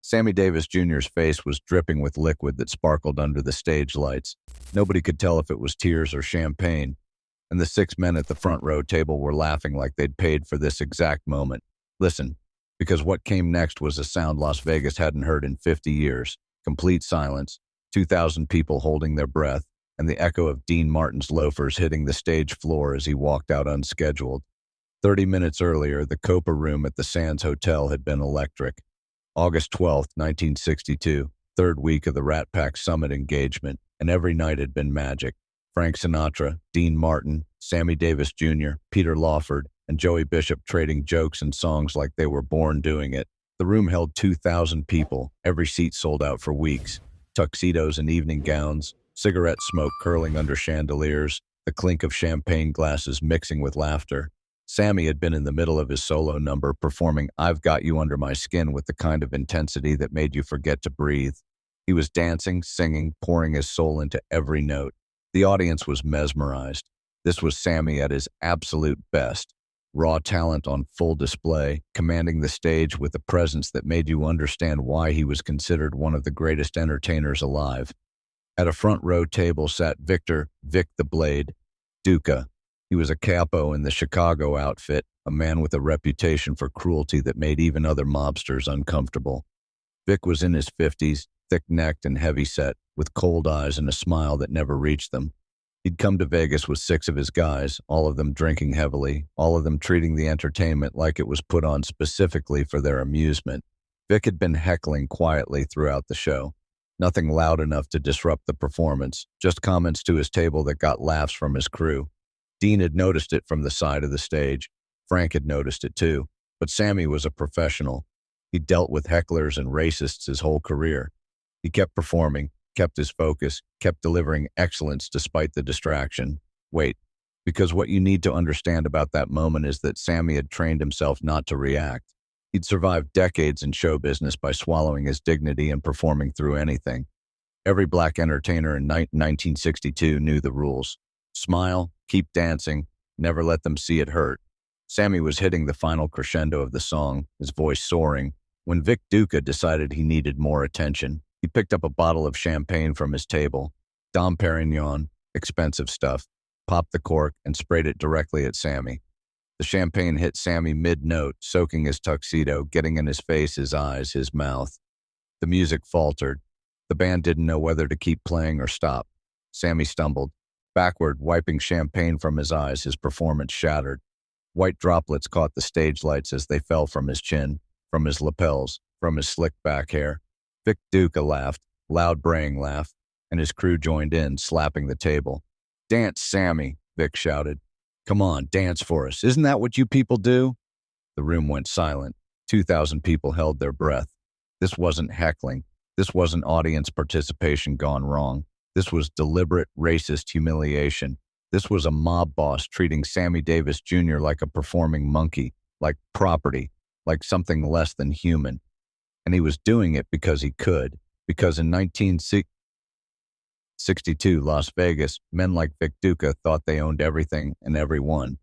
Sammy Davis Jr.'s face was dripping with liquid that sparkled under the stage lights. Nobody could tell if it was tears or champagne, and the 6 men at the front row table were laughing like they'd paid for this exact moment. Listen, because what came next was a sound Las Vegas hadn't heard in 50 years. Complete silence, 2,000 people holding their breath, and the echo of Dean Martin's loafers hitting the stage floor as he walked out unscheduled. 30 minutes earlier, the Copa Room at the Sands Hotel had been electric. August 12th, 1962, third week of the Rat Pack Summit engagement, and every night had been magic. Frank Sinatra, Dean Martin, Sammy Davis Jr., Peter Lawford, and Joey Bishop trading jokes and songs like they were born doing it. The room held 2,000 people, every seat sold out for weeks. Tuxedos and evening gowns, cigarette smoke curling under chandeliers, the clink of champagne glasses mixing with laughter. Sammy had been in the middle of his solo number, performing I've Got You Under My Skin with the kind of intensity that made you forget to breathe. He was dancing, singing, pouring his soul into every note. The audience was mesmerized. This was Sammy at his absolute best. Raw talent on full display, commanding the stage with a presence that made you understand why he was considered one of the greatest entertainers alive. At a front row table sat Vic the Blade, Duca. He was a capo in the Chicago outfit, a man with a reputation for cruelty that made even other mobsters uncomfortable. Vic was in his 50s, thick-necked and heavy-set, with cold eyes and a smile that never reached them. He'd come to Vegas with 6 of his guys, all of them drinking heavily, all of them treating the entertainment like it was put on specifically for their amusement. Vic had been heckling quietly throughout the show. Nothing loud enough to disrupt the performance, just comments to his table that got laughs from his crew. Dean had noticed it from the side of the stage. Frank had noticed it too. But Sammy was a professional. He'd dealt with hecklers and racists his whole career. He kept performing, kept his focus, kept delivering excellence despite the distraction. Wait, because what you need to understand about that moment is that Sammy had trained himself not to react. He'd survived decades in show business by swallowing his dignity and performing through anything. Every black entertainer in 1962 knew the rules. Smile, keep dancing, never let them see it hurt. Sammy was hitting the final crescendo of the song, his voice soaring, when Vic Duca decided he needed more attention. He picked up a bottle of champagne from his table. Dom Perignon, expensive stuff, popped the cork and sprayed it directly at Sammy. The champagne hit Sammy mid-note, soaking his tuxedo, getting in his face, his eyes, his mouth. The music faltered. The band didn't know whether to keep playing or stop. Sammy stumbled. Backward, wiping champagne from his eyes, his performance shattered. White droplets caught the stage lights as they fell from his chin, from his lapels, from his slicked back hair. Vic Duca laughed, loud braying laugh, and his crew joined in, slapping the table. "Dance, Sammy," Vic shouted. "Come on, dance for us. Isn't that what you people do?" The room went silent. 2,000 people held their breath. This wasn't heckling. This wasn't audience participation gone wrong. This was deliberate, racist humiliation. This was a mob boss treating Sammy Davis Jr. like a performing monkey, like property, like something less than human. And he was doing it because he could, because in 1962 Las Vegas, men like Vic Duca thought they owned everything and everyone.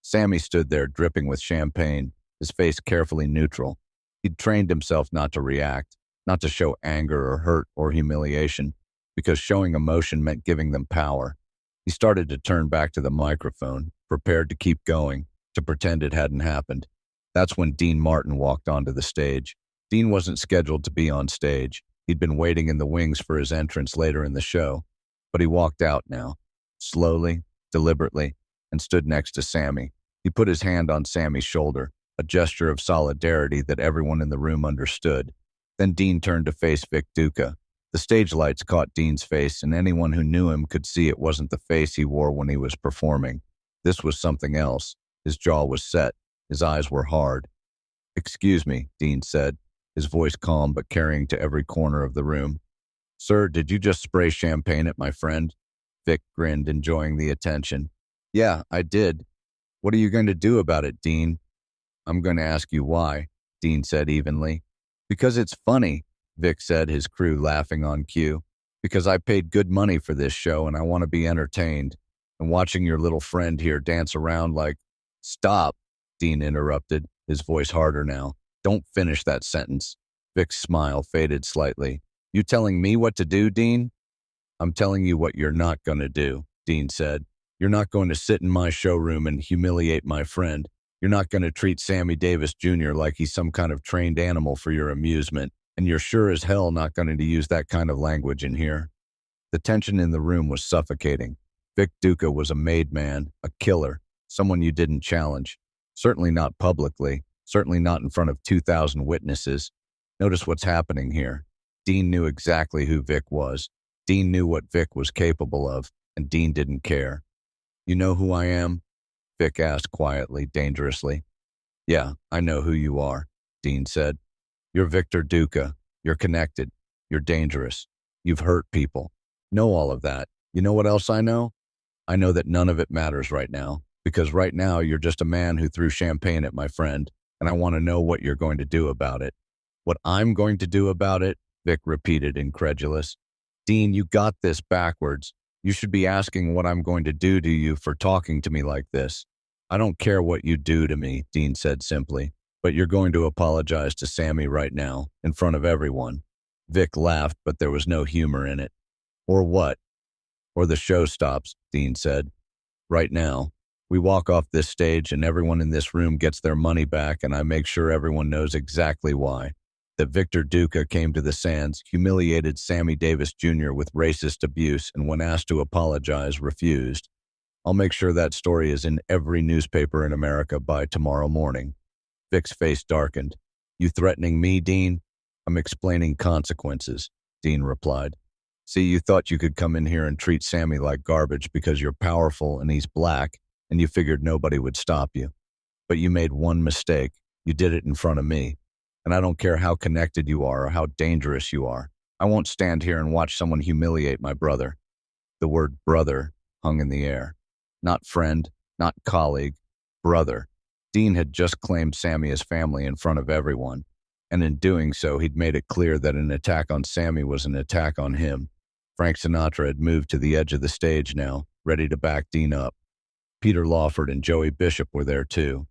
Sammy stood there dripping with champagne, his face carefully neutral. He'd trained himself not to react, not to show anger or hurt or humiliation, because showing emotion meant giving them power. He started to turn back to the microphone, prepared to keep going, to pretend it hadn't happened. That's when Dean Martin walked onto the stage. Dean wasn't scheduled to be on stage. He'd been waiting in the wings for his entrance later in the show. But he walked out now, slowly, deliberately, and stood next to Sammy. He put his hand on Sammy's shoulder, a gesture of solidarity that everyone in the room understood. Then Dean turned to face Vic Duca. The stage lights caught Dean's face, and anyone who knew him could see it wasn't the face he wore when he was performing. This was something else. His jaw was set. His eyes were hard. "Excuse me," Dean said, his voice calm but carrying to every corner of the room. "Sir, did you just spray champagne at my friend?" Vic grinned, enjoying the attention. "Yeah, I did. What are you going to do about it, Dean?" "I'm going to ask you why," Dean said evenly. "Because it's funny," Vic said, his crew laughing on cue. "Because I paid good money for this show and I want to be entertained. And watching your little friend here dance around like—" "Stop," Dean interrupted, his voice harder now. "Don't finish that sentence." Vic's smile faded slightly. You telling me what to do, Dean? I'm telling you what you're not going to do, Dean said. You're not going to sit in my showroom and humiliate my friend. You're not going to treat Sammy Davis Jr. like he's some kind of trained animal for your amusement. And you're sure as hell not going to use that kind of language in here. The tension in the room was suffocating. Vic Duca was a made man, a killer, someone you didn't challenge. Certainly not publicly, certainly not in front of 2,000 witnesses. Notice what's happening here. Dean knew exactly who Vic was. Dean knew what Vic was capable of, and Dean didn't care. You know who I am? Vic asked quietly, dangerously. Yeah, I know who you are, Dean said. You're Victor Duca. You're connected. You're dangerous. You've hurt people. Know all of that. You know what else I know? I know that none of it matters right now, because right now you're just a man who threw champagne at my friend, and I want to know what you're going to do about it. What I'm going to do about it? Vic repeated, incredulous. Dean, you got this backwards. You should be asking what I'm going to do to you for talking to me like this. I don't care what you do to me, Dean said simply, but you're going to apologize to Sammy right now, in front of everyone. Vic laughed, but there was no humor in it. Or what? Or the show stops, Dean said. Right now. We walk off this stage and everyone in this room gets their money back, and I make sure everyone knows exactly why. That Victor Duca came to the Sands, humiliated Sammy Davis Jr. with racist abuse, and when asked to apologize, refused. I'll make sure that story is in every newspaper in America by tomorrow morning. Vic's face darkened. You threatening me, Dean? I'm explaining consequences, Dean replied. See, you thought you could come in here and treat Sammy like garbage because you're powerful and he's black, and you figured nobody would stop you. But you made one mistake. You did it in front of me. And I don't care how connected you are or how dangerous you are. I won't stand here and watch someone humiliate my brother. The word brother hung in the air. Not friend, not colleague, brother. Dean had just claimed Sammy as family in front of everyone. And in doing so, he'd made it clear that an attack on Sammy was an attack on him. Frank Sinatra had moved to the edge of the stage now, ready to back Dean up. Peter Lawford and Joey Bishop were there too.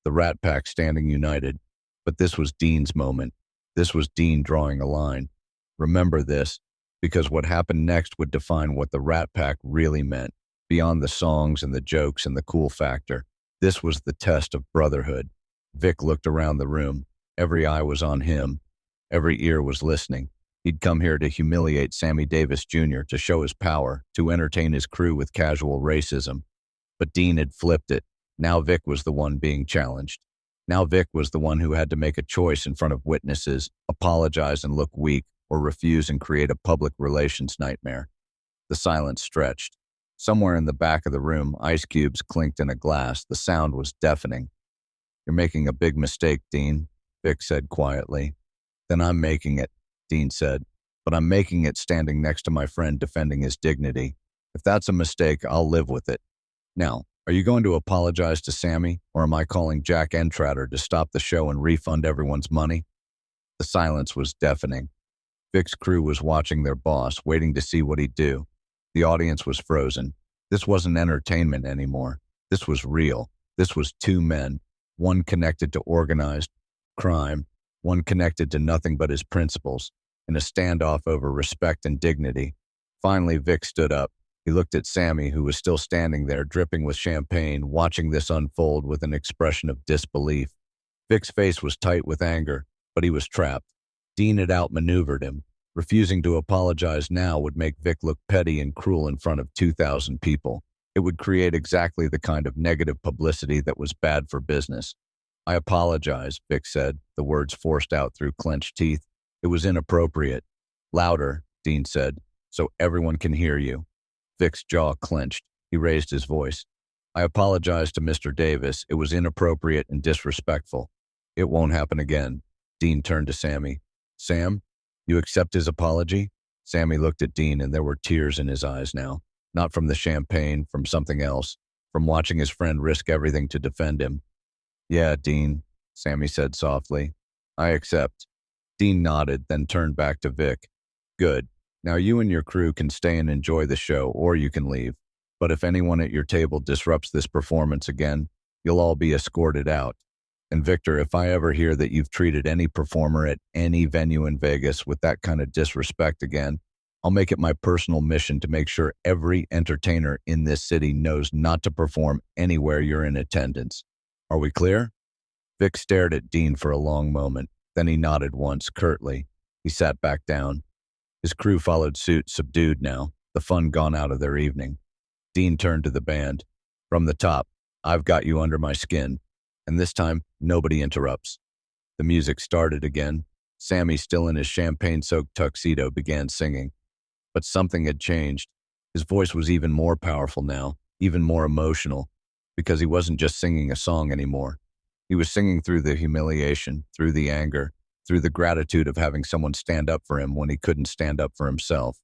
The Rat Pack standing united. But this was Dean's moment. This was Dean drawing a line. Remember this, because what happened next would define what the Rat Pack really meant, beyond the songs and the jokes and the cool factor. This was the test of brotherhood. Vic looked around the room. Every eye was on him. Every ear was listening. He'd come here to humiliate Sammy Davis Jr., to show his power, to entertain his crew with casual racism. But Dean had flipped it. Now Vic was the one being challenged. Now Vic was the one who had to make a choice in front of witnesses, apologize and look weak, or refuse and create a public relations nightmare. The silence stretched. Somewhere in the back of the room, ice cubes clinked in a glass. The sound was deafening. You're making a big mistake, Dean, Vic said quietly. Then I'm making it, Dean said. But I'm making it standing next to my friend defending his dignity. If that's a mistake, I'll live with it. Now, are you going to apologize to Sammy, or am I calling Jack Entratter to stop the show and refund everyone's money? The silence was deafening. Vic's crew was watching their boss, waiting to see what he'd do. The audience was frozen. This wasn't entertainment anymore. This was real. This was two men, one connected to organized crime, one connected to nothing but his principles, in a standoff over respect and dignity. Finally, Vic stood up. He looked at Sammy, who was still standing there, dripping with champagne, watching this unfold with an expression of disbelief. Vic's face was tight with anger, but he was trapped. Dean had outmaneuvered him. Refusing to apologize now would make Vic look petty and cruel in front of 2,000 people. It would create exactly the kind of negative publicity that was bad for business. I apologize, Vic said, the words forced out through clenched teeth. It was inappropriate. Louder, Dean said, so everyone can hear you. Vic's jaw clenched. He raised his voice. I apologize to Mr. Davis. It was inappropriate and disrespectful. It won't happen again. Dean turned to Sammy. Sam, you accept his apology? Sammy looked at Dean, and there were tears in his eyes now. Not from the champagne, from something else. From watching his friend risk everything to defend him. Yeah, Dean, Sammy said softly. I accept. Dean nodded, then turned back to Vic. Good. Now you and your crew can stay and enjoy the show, or you can leave. But if anyone at your table disrupts this performance again, you'll all be escorted out. And Victor, if I ever hear that you've treated any performer at any venue in Vegas with that kind of disrespect again, I'll make it my personal mission to make sure every entertainer in this city knows not to perform anywhere you're in attendance. Are we clear? Vic stared at Dean for a long moment. Then he nodded once, curtly. He sat back down. His crew followed suit, subdued now, the fun gone out of their evening. Dean turned to the band. From the top, I've got you under my skin. And this time, nobody interrupts. The music started again. Sammy, still in his champagne-soaked tuxedo, began singing. But something had changed. His voice was even more powerful now, even more emotional, because he wasn't just singing a song anymore. He was singing through the humiliation, through the anger, through the gratitude of having someone stand up for him when he couldn't stand up for himself.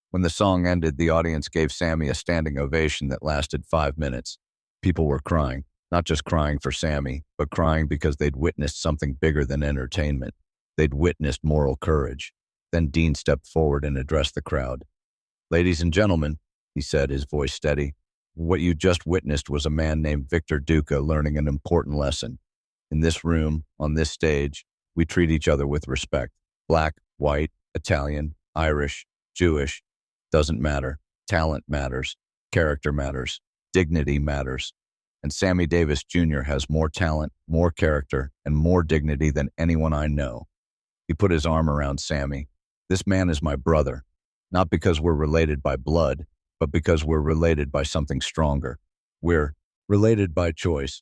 When the song ended, the audience gave Sammy a standing ovation that lasted 5 minutes. People were crying, not just crying for Sammy, but crying because they'd witnessed something bigger than entertainment. They'd witnessed moral courage. Then Dean stepped forward and addressed the crowd. Ladies and gentlemen, he said, his voice steady, what you just witnessed was a man named Victor Duca learning an important lesson. In this room, on this stage, we treat each other with respect. Black, white, Italian, Irish, Jewish, doesn't matter. Talent matters. Character matters. Dignity matters. And Sammy Davis Jr. has more talent, more character, and more dignity than anyone I know. He put his arm around Sammy. This man is my brother, not because we're related by blood, but because we're related by something stronger. We're related by choice.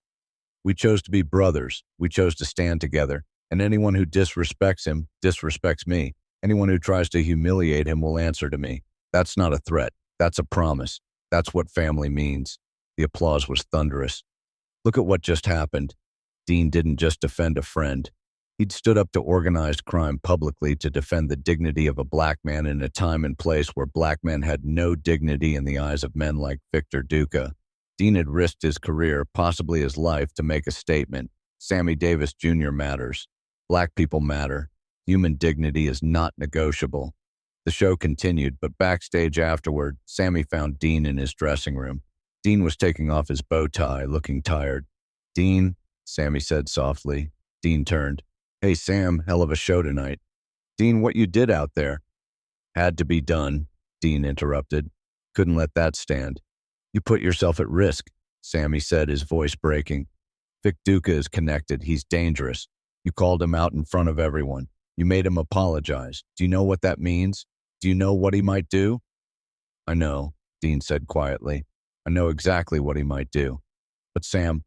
We chose to be brothers. We chose to stand together. And anyone who disrespects him disrespects me. Anyone who tries to humiliate him will answer to me. That's not a threat. That's a promise. That's what family means. The applause was thunderous. Look at what just happened. Dean didn't just defend a friend. He'd stood up to organized crime publicly to defend the dignity of a black man in a time and place where black men had no dignity in the eyes of men like Victor Duca. Dean had risked his career, possibly his life, to make a statement. Sammy Davis Jr. matters. Black people matter. Human dignity is not negotiable. The show continued, but backstage afterward, Sammy found Dean in his dressing room. Dean was taking off his bow tie, looking tired. Dean, Sammy said softly. Dean turned. Hey, Sam, hell of a show tonight. Dean, what you did out there? Had to be done, Dean interrupted. Couldn't let that stand. You put yourself at risk, Sammy said, his voice breaking. Vic Duca is connected. He's dangerous. You called him out in front of everyone. You made him apologize. Do you know what that means? Do you know what he might do? I know, Dean said quietly. I know exactly what he might do. But Sam,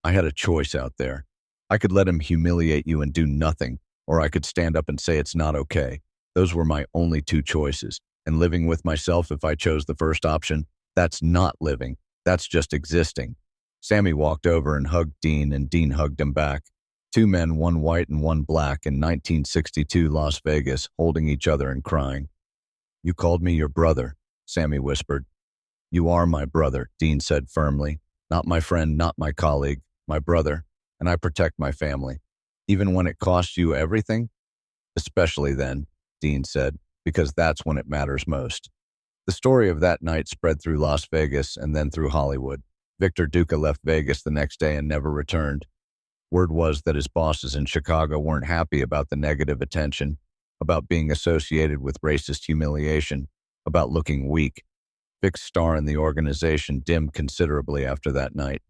I had a choice out there. I could let him humiliate you and do nothing, or I could stand up and say it's not okay. Those were my only two choices. And living with myself, if I chose the first option, that's not living. That's just existing. Sammy walked over and hugged Dean, and Dean hugged him back. Two men, one white and one black, in 1962 Las Vegas, holding each other and crying. You called me your brother, Sammy whispered. You are my brother, Dean said firmly. Not my friend, not my colleague, my brother. And I protect my family. Even when it costs you everything? Especially then, Dean said, because that's when it matters most. The story of that night spread through Las Vegas and then through Hollywood. Victor Duca left Vegas the next day and never returned. Word was that his bosses in Chicago weren't happy about the negative attention, about being associated with racist humiliation, about looking weak. Vic's star in the organization dimmed considerably after that night.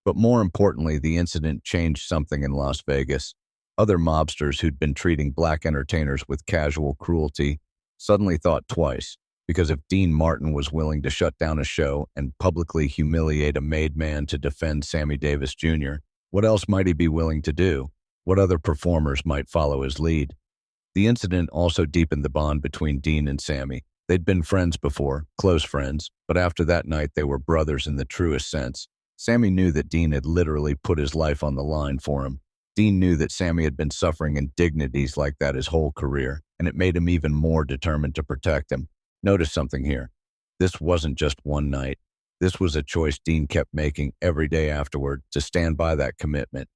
But more importantly, the incident changed something in Las Vegas. Other mobsters who'd been treating black entertainers with casual cruelty suddenly thought twice, because if Dean Martin was willing to shut down a show and publicly humiliate a made man to defend Sammy Davis Jr., what else might he be willing to do? What other performers might follow his lead? The incident also deepened the bond between Dean and Sammy. They'd been friends before, close friends, but after that night they were brothers in the truest sense. Sammy knew that Dean had literally put his life on the line for him. Dean knew that Sammy had been suffering indignities like that his whole career, and it made him even more determined to protect him. Notice something here. This wasn't just one night. This was a choice Dean kept making every day afterward to stand by that commitment.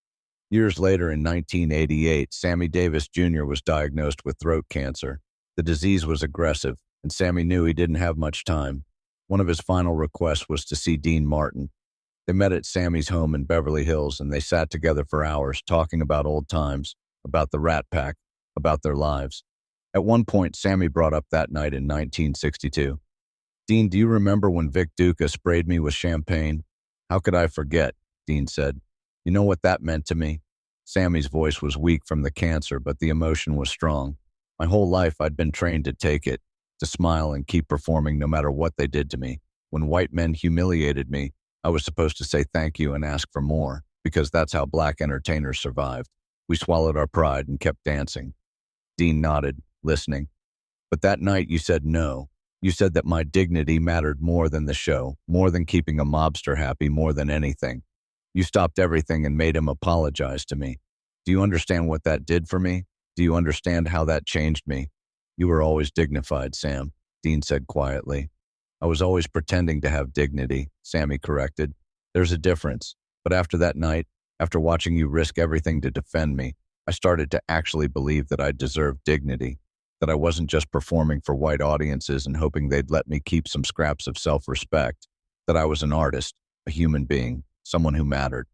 Years later, in 1988, Sammy Davis Jr. was diagnosed with throat cancer. The disease was aggressive, and Sammy knew he didn't have much time. One of his final requests was to see Dean Martin. They met at Sammy's home in Beverly Hills and they sat together for hours talking about old times, about the Rat Pack, about their lives. At one point, Sammy brought up that night in 1962. Dean, do you remember when Vic Duca sprayed me with champagne? How could I forget? Dean said. You know what that meant to me? Sammy's voice was weak from the cancer, but the emotion was strong. My whole life I'd been trained to take it, to smile and keep performing no matter what they did to me. When white men humiliated me, I was supposed to say thank you and ask for more, because that's how black entertainers survived. We swallowed our pride and kept dancing. Dean nodded, listening. But that night you said no. You said that my dignity mattered more than the show, more than keeping a mobster happy, more than anything. You stopped everything and made him apologize to me. Do you understand what that did for me? Do you understand how that changed me? You were always dignified, Sam, Dean said quietly. I was always pretending to have dignity, Sammy corrected. There's a difference. But after that night, after watching you risk everything to defend me, I started to actually believe that I deserved dignity, that I wasn't just performing for white audiences and hoping they'd let me keep some scraps of self-respect, that I was an artist, a human being, someone who mattered.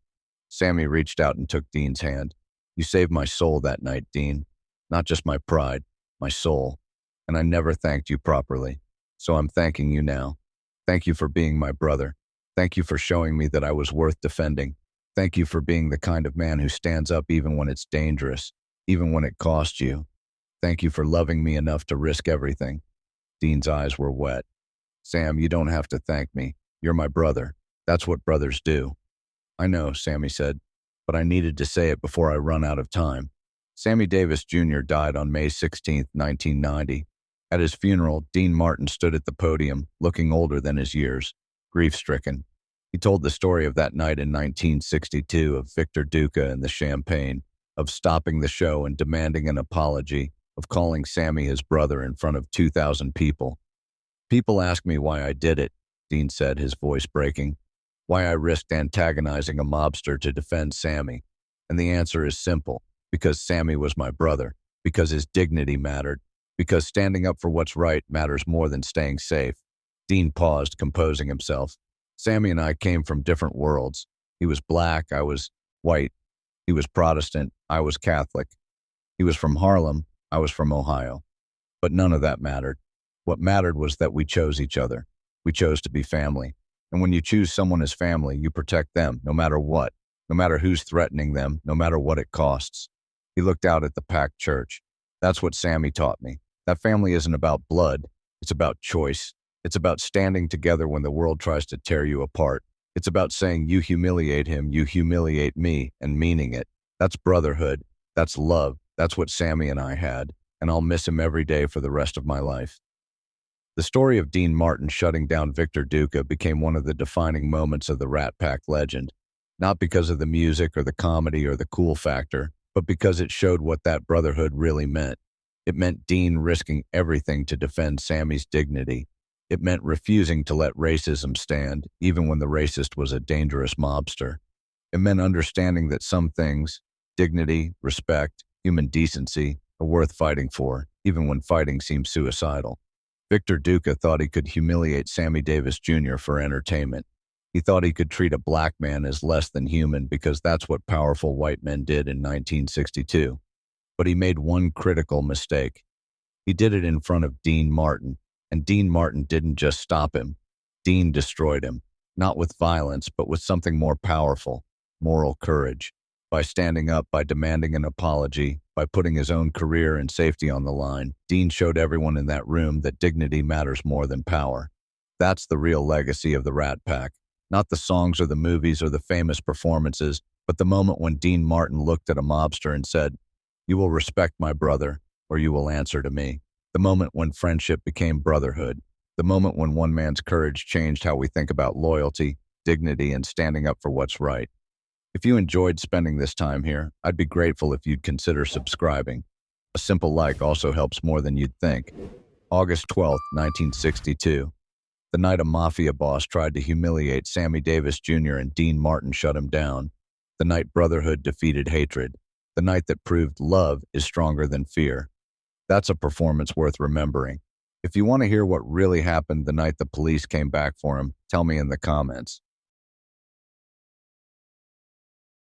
Sammy reached out and took Dean's hand. You saved my soul that night, Dean. Not just my pride, my soul. And I never thanked you properly. So I'm thanking you now. Thank you for being my brother. Thank you for showing me that I was worth defending. Thank you for being the kind of man who stands up even when it's dangerous, even when it costs you. Thank you for loving me enough to risk everything. Dean's eyes were wet. Sam, you don't have to thank me. You're my brother. That's what brothers do. I know, Sammy said, but I needed to say it before I run out of time. Sammy Davis Jr. died on May 16, 1990. At his funeral, Dean Martin stood at the podium, looking older than his years, grief-stricken. He told the story of that night in 1962, of Victor Duca and the champagne, of stopping the show and demanding an apology, of calling Sammy his brother in front of 2,000 people. People ask me why I did it, Dean said, his voice breaking. Why I risked antagonizing a mobster to defend Sammy. And the answer is simple. Because Sammy was my brother. Because his dignity mattered. Because standing up for what's right matters more than staying safe. Dean paused, composing himself. Sammy and I came from different worlds. He was black, I was white. He was Protestant, I was Catholic. He was from Harlem, I was from Ohio. But none of that mattered. What mattered was that we chose each other. We chose to be family. And when you choose someone as family, you protect them, no matter what, no matter who's threatening them, no matter what it costs. He looked out at the packed church. That's what Sammy taught me. That family isn't about blood. It's about choice. It's about standing together when the world tries to tear you apart. It's about saying you humiliate him, you humiliate me, and meaning it. That's brotherhood. That's love. That's what Sammy and I had, and I'll miss him every day for the rest of my life. The story of Dean Martin shutting down Victor Duca became one of the defining moments of the Rat Pack legend, not because of the music or the comedy or the cool factor, but because it showed what that brotherhood really meant. It meant Dean risking everything to defend Sammy's dignity. It meant refusing to let racism stand, even when the racist was a dangerous mobster. It meant understanding that some things, dignity, respect, human decency, are worth fighting for, even when fighting seems suicidal. Victor Duca thought he could humiliate Sammy Davis Jr. for entertainment. He thought he could treat a black man as less than human because that's what powerful white men did in 1962. But he made one critical mistake. He did it in front of Dean Martin, and Dean Martin didn't just stop him. Dean destroyed him, not with violence, but with something more powerful, moral courage. By standing up, by demanding an apology, by putting his own career and safety on the line, Dean showed everyone in that room that dignity matters more than power. That's the real legacy of the Rat Pack. Not the songs or the movies or the famous performances, but the moment when Dean Martin looked at a mobster and said, "You will respect my brother, or you will answer to me." The moment when friendship became brotherhood. The moment when one man's courage changed how we think about loyalty, dignity, and standing up for what's right. If you enjoyed spending this time here, I'd be grateful if you'd consider subscribing. A simple like also helps more than you'd think. August 12th, 1962. The night a mafia boss tried to humiliate Sammy Davis Jr. and Dean Martin shut him down. The night brotherhood defeated hatred. The night that proved love is stronger than fear. That's a performance worth remembering. If you want to hear what really happened the night the police came back for him, tell me in the comments.